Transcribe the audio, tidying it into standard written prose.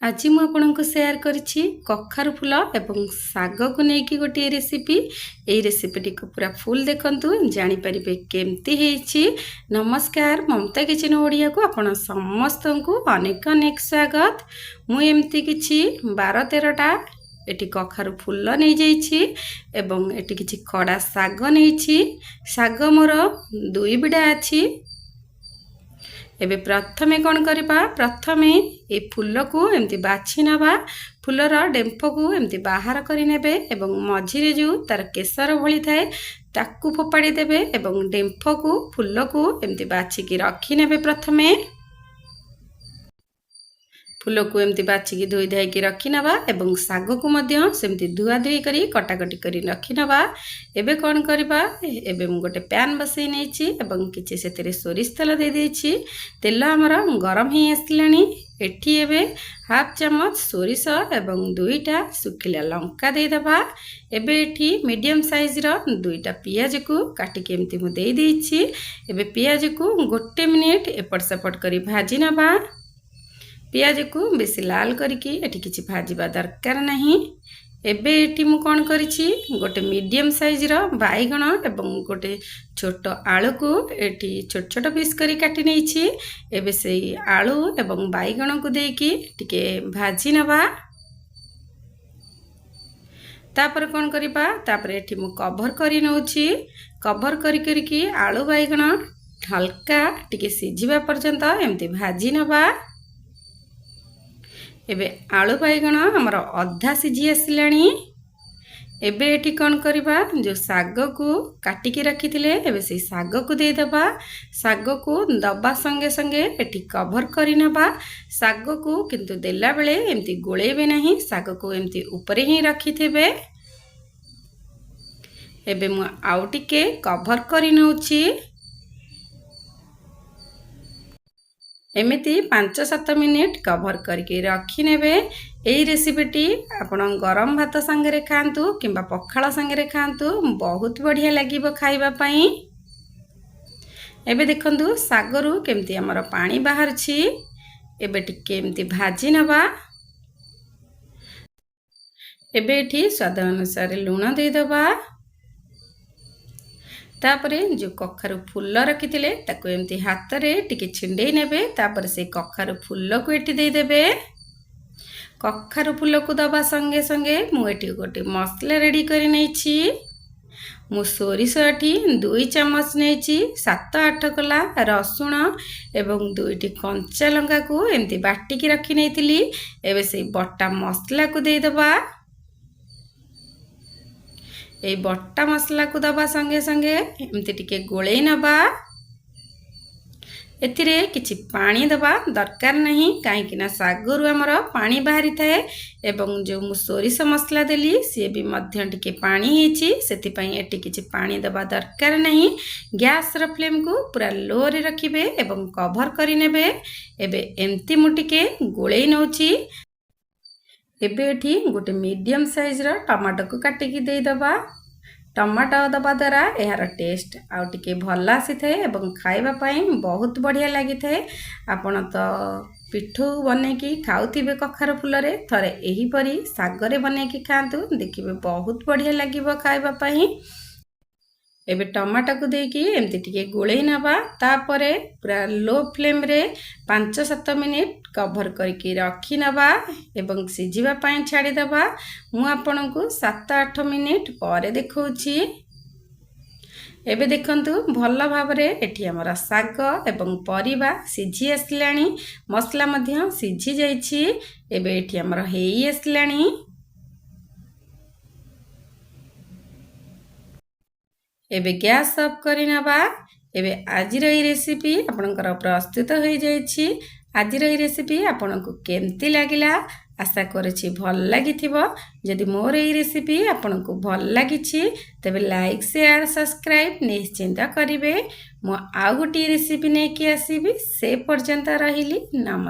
आज मु आपनको शेयर करिछि कखारु फूल एवं साग को लेकिन गोटे रेसिपी। यही रेसिपीटी को पूरा फुल देखंतु जानि परिबे केमती हेछि। नमस्कार, ममता किचन ओडिया को आपण समस्त को अनेक अनेक स्वागत। मु एमती किछि 12-13टा एटी कखारु फूल नहीं जाइछि एवं एटी किछि खड़ा साग नहींछि। साग मोर 2 बिडा अछि। एबे प्रथमे कौन करिबा, प्रथमे ए फूल को एमती बाछि नबा। फूलर डेम्फ को एमती बाहर करि नेबे एवं मझिरे जो तार केसर भली थाए ताकू फोपाड़ी देबे एवं डेम्फ को फूल को एमती बाछि की रखि नेबे। प्रथमे फूल को एमती बाछिकी धोई धाई रखी नबा एवं साग को मध्य सेमती धुआ धुई करी कटाकटी करी रखी नबा। एबे कौन करबा, एबे मु गोटे पैन बसई नेछि एवं किछि सेतिरे सोरिष तेल दे देछि। तेल हमर गरम ही आसलानी। एठी एबे हाफ चम्मच सोरिष एवं 2टा सुखिला लंका दे दबा। एबे एठी मीडियम साइज रो 2टा पियाज को काटी के एमती मु दे देछि। एबे पियाज को 1 मिनिट एपट सेपट करी भाजी नबा। पियाज को बेसी लाल करके एटी किछि भाजीबा दरकार नहीं। एबे एटी मु कोन करिछि, गोटे मीडियम साइज रो बाइगण एवं गोटे छोट आलू को एटी छोट छोट पीस करी काटी नेछि। एबे सेई आलू एवं बाइगण को देकी टिके भाजी नबा। तापर कौन करिबा, तापर एटी मु कवर करी नउछि। कवर करी करी आलू बाइगण हल्का टिके सिझिबा पर्यंत एमती भाजी नबा। एबे आलू बाइगण हमर अधा सिझी आसिलानी। एबे एठी कौन करिबा, जो साग को काटिकी रखिथिले एबे से साग को दे दबा। साग को दबा संगे संगे एठी कवर करी नबा। साग को किंतु देला बेले एमती गोळेबे नहीं, साग को एमती ऊपर ही रखिथिबे। एबे मु आउ टिके कवर करी नउछि। एमिति 5-7 मिनिट कवर करके रखी नेबे। एई रेसिपीटी आपण गरम भात संगे खातु किंबा पखाळ संगे खातु, बहुत बढ़िया लागिबो खाइबा पई। एबे देखंतु सागरु केमती हमर पानी बाहर छी। एबे टिके एमती भाजी नबा। एबे एठी स्वाद अनुसार लूण दे दबा। तापरे जो कखारु फूल रखिथिले ताको एमती हाथ रे टिके छिंडेई नेबे। तापर से कखारु फूल को एठी दे देबे। कखारु फूल को दबा संगे संगे मु एठी गोटे मसला रेडी करि नेछि। मु सोरिष एठी 2 चम्मच नेछि। 7-8 कला रसुण एवं 2टी कंचा लंका को एमती बाटी की रखी नेथिली। एबे से बट्टा मसला को दे दबा। ए बट्टा मसला को दबा संगे संगे एमती टिके गोळेई नबा। एथिरे किछि पानी दबा दरकार नहीं, काहे कि ना सागरु हमर पानी बाहरी थाए एवं जो मु सोरिष मसला देली से भी मध्य टिके पानी हेछि। सेति पई एटी किछि पानी दबा दरकार नहीं। गैस र फ्लेम को पूरा लो रे रखिबे एवं कवर करि नेबे। एबे एमती मु टिके गोळेई नउछि। एबे एठी गोटे मीडियम साइज रो टमाटो को काटिकी दे दबा। टमाटो दबा द्वारा यार टेस्ट आउ टिके भल आसी थाए एवं खाइबा पई बहुत बढ़िया लागि थाए। आपण तो पिठू बने की खाउथिबे कखार फूल रे, थरे एही परी सागरे बने की खांतु, देखिबे बहुत बढ़िया लागिबो खाइबा पई। एबे टमाटो को देकी एमती टिके गोळेई नबा। तापरे पूरा लो फ्लेम रे 5-7 मिनिट कवर करके रखी नबा एवं सिझिबा पई छाड़ी दबा। मु आपनको 7-8 मिनिट परे देखौछि। एबे देखंतु भल भाबरे एठी हमर साग एवं परिबा सिझी आसलानी। मसला मध्य सिझी जाइछि। एबे एठी हमर हेई आसलानी। एबे गैस ऑफ करी नबा। एबे आजिर ई रेसिपी आपनकर प्रस्तुत हो जाइछि। आजिर ई रेसिपी आपनको केमती लागिला आशा करछि भल लागिथिबो। जदि मोर ई रेसिपी आपनको भल लागिछि तबे लाइक शेयर सब्सक्राइब निश्चिंत करिवे। मो आउ गोटी रेसिपी नै कि आसीबी। से पर्यंत रहिली। नमस्कार।